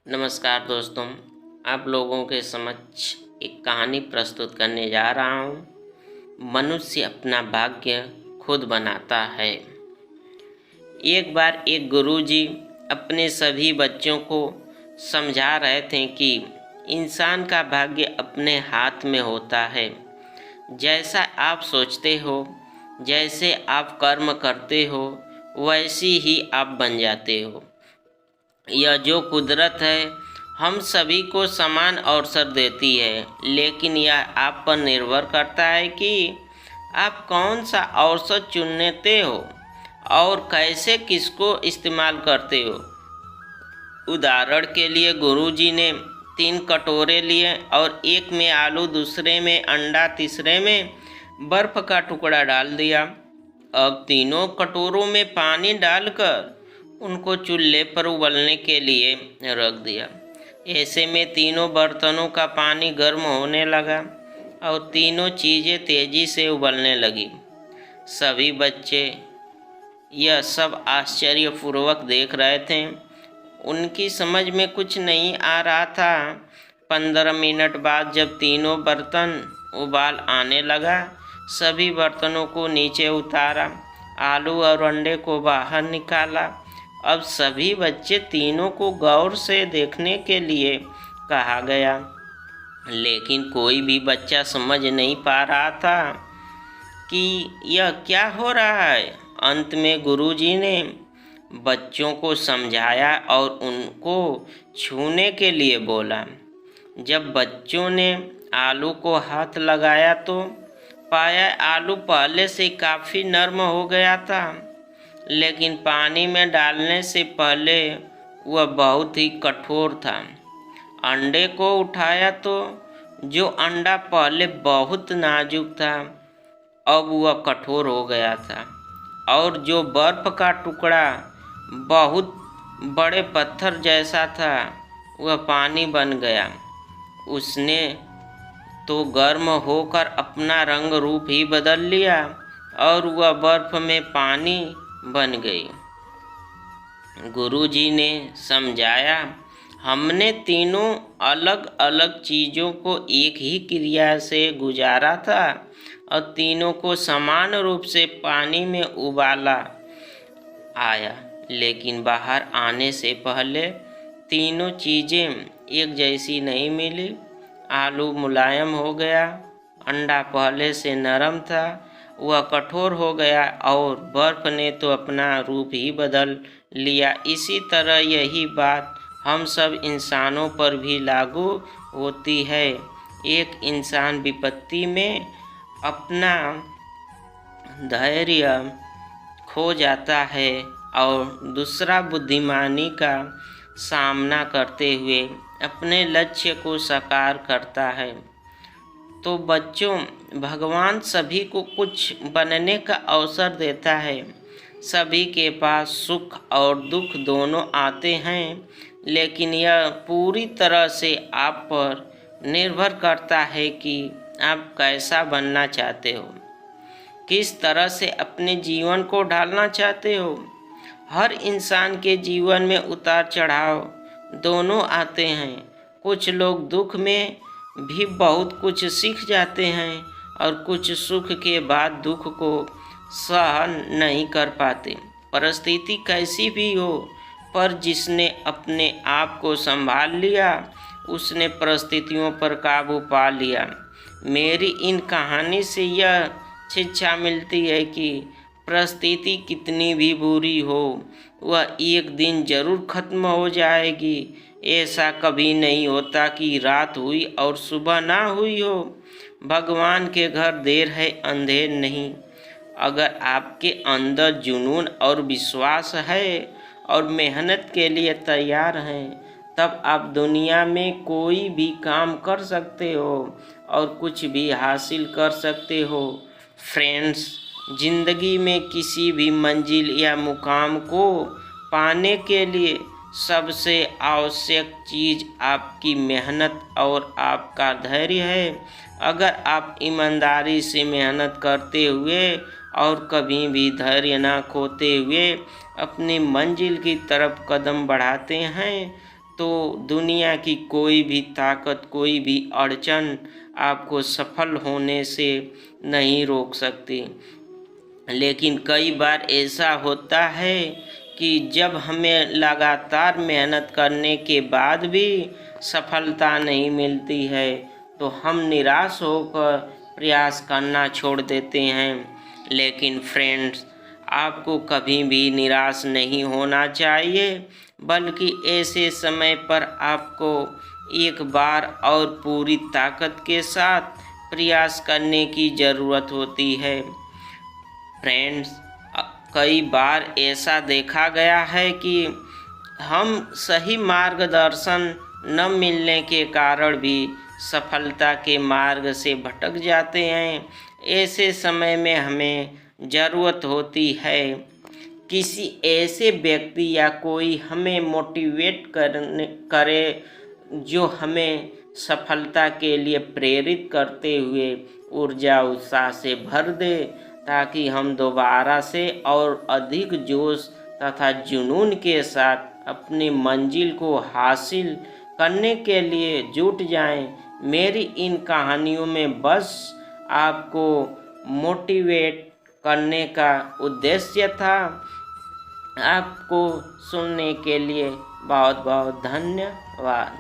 नमस्कार दोस्तों, आप लोगों के समक्ष एक कहानी प्रस्तुत करने जा रहा हूँ। मनुष्य अपना भाग्य खुद बनाता है। एक बार एक गुरुजी अपने सभी बच्चों को समझा रहे थे कि इंसान का भाग्य अपने हाथ में होता है। जैसा आप सोचते हो, जैसे आप कर्म करते हो, वैसी ही आप बन जाते हो। यह जो कुदरत है हम सभी को समान अवसर देती है, लेकिन यह आप पर निर्भर करता है कि आप कौन सा अवसर चुनते हो और कैसे किसको इस्तेमाल करते हो। उदाहरण के लिए गुरुजी ने 3 कटोरे लिए और एक में आलू, दूसरे में अंडा, तीसरे में बर्फ का टुकड़ा डाल दिया। अब तीनों कटोरों में पानी डालकर उनको चूल्हे पर उबलने के लिए रख दिया। ऐसे में तीनों बर्तनों का पानी गर्म होने लगा और तीनों चीज़ें तेज़ी से उबलने लगी। सभी बच्चे यह सब आश्चर्यपूर्वक देख रहे थे। उनकी समझ में कुछ नहीं आ रहा था। 15 मिनट बाद जब तीनों बर्तन उबाल आने लगा, सभी बर्तनों को नीचे उतारा, आलू और अंडे को बाहर निकाला। अब सभी बच्चे तीनों को गौर से देखने के लिए कहा गया, लेकिन कोई भी बच्चा समझ नहीं पा रहा था कि यह क्या हो रहा है। अंत में गुरुजी ने बच्चों को समझाया और उनको छूने के लिए बोला। जब बच्चों ने आलू को हाथ लगाया तो पाया आलू पहले से काफ़ी नरम हो गया था, लेकिन पानी में डालने से पहले वह बहुत ही कठोर था। अंडे को उठाया तो जो अंडा पहले बहुत नाजुक था, अब वह कठोर हो गया था, और जो बर्फ का टुकड़ा बहुत बड़े पत्थर जैसा था, वह पानी बन गया। उसने तो गर्म होकर अपना रंग रूप ही बदल लिया और वह बर्फ में पानी बन गई। गुरुजी ने समझाया, हमने तीनों अलग अलग चीज़ों को एक ही क्रिया से गुजारा था और तीनों को समान रूप से पानी में उबाला आया, लेकिन बाहर आने से पहले तीनों चीज़ें एक जैसी नहीं मिली। आलू मुलायम हो गया, अंडा पहले से नरम था, वह कठोर हो गया, और बर्फ ने तो अपना रूप ही बदल लिया। इसी तरह यही बात हम सब इंसानों पर भी लागू होती है। एक इंसान विपत्ति में अपना धैर्य खो जाता है और दूसरा बुद्धिमानी का सामना करते हुए अपने लक्ष्य को साकार करता है। तो बच्चों, भगवान सभी को कुछ बनने का अवसर देता है। सभी के पास सुख और दुख दोनों आते हैं, लेकिन यह पूरी तरह से आप पर निर्भर करता है कि आप कैसा बनना चाहते हो, किस तरह से अपने जीवन को ढालना चाहते हो। हर इंसान के जीवन में उतार चढ़ाव दोनों आते हैं। कुछ लोग दुख में भी बहुत कुछ सीख जाते हैं और कुछ सुख के बाद दुख को सहन नहीं कर पाते। परिस्थिति कैसी भी हो, पर जिसने अपने आप को संभाल लिया, उसने परिस्थितियों पर काबू पा लिया। मेरी इन कहानी से यह शिक्षा मिलती है कि परिस्थिति कितनी भी बुरी हो, वह एक दिन जरूर खत्म हो जाएगी। ऐसा कभी नहीं होता कि रात हुई और सुबह ना हुई हो। भगवान के घर देर है अंधेर नहीं। अगर आपके अंदर जुनून और विश्वास है और मेहनत के लिए तैयार हैं, तब आप दुनिया में कोई भी काम कर सकते हो और कुछ भी हासिल कर सकते हो। फ्रेंड्स, जिंदगी में किसी भी मंजिल या मुकाम को पाने के लिए सबसे आवश्यक चीज़ आपकी मेहनत और आपका धैर्य है। अगर आप ईमानदारी से मेहनत करते हुए और कभी भी धैर्य ना खोते हुए अपनी मंजिल की तरफ कदम बढ़ाते हैं, तो दुनिया की कोई भी ताकत, कोई भी अड़चन आपको सफल होने से नहीं रोक सकती। लेकिन कई बार ऐसा होता है कि जब हमें लगातार मेहनत करने के बाद भी सफलता नहीं मिलती है, तो हम निराश होकर प्रयास करना छोड़ देते हैं। लेकिन फ्रेंड्स, आपको कभी भी निराश नहीं होना चाहिए, बल्कि ऐसे समय पर आपको एक बार और पूरी ताकत के साथ प्रयास करने की ज़रूरत होती है। फ्रेंड्स, कई बार ऐसा देखा गया है कि हम सही मार्गदर्शन न मिलने के कारण भी सफलता के मार्ग से भटक जाते हैं। ऐसे समय में हमें ज़रूरत होती है किसी ऐसे व्यक्ति या कोई हमें मोटिवेट करे, जो हमें सफलता के लिए प्रेरित करते हुए ऊर्जा उत्साह से भर दे, ताकि हम दोबारा से और अधिक जोश तथा जुनून के साथ अपनी मंजिल को हासिल करने के लिए जुट जाएं। मेरी इन कहानियों में बस आपको मोटिवेट करने का उद्देश्य था। आपको सुनने के लिए बहुत बहुत धन्यवाद।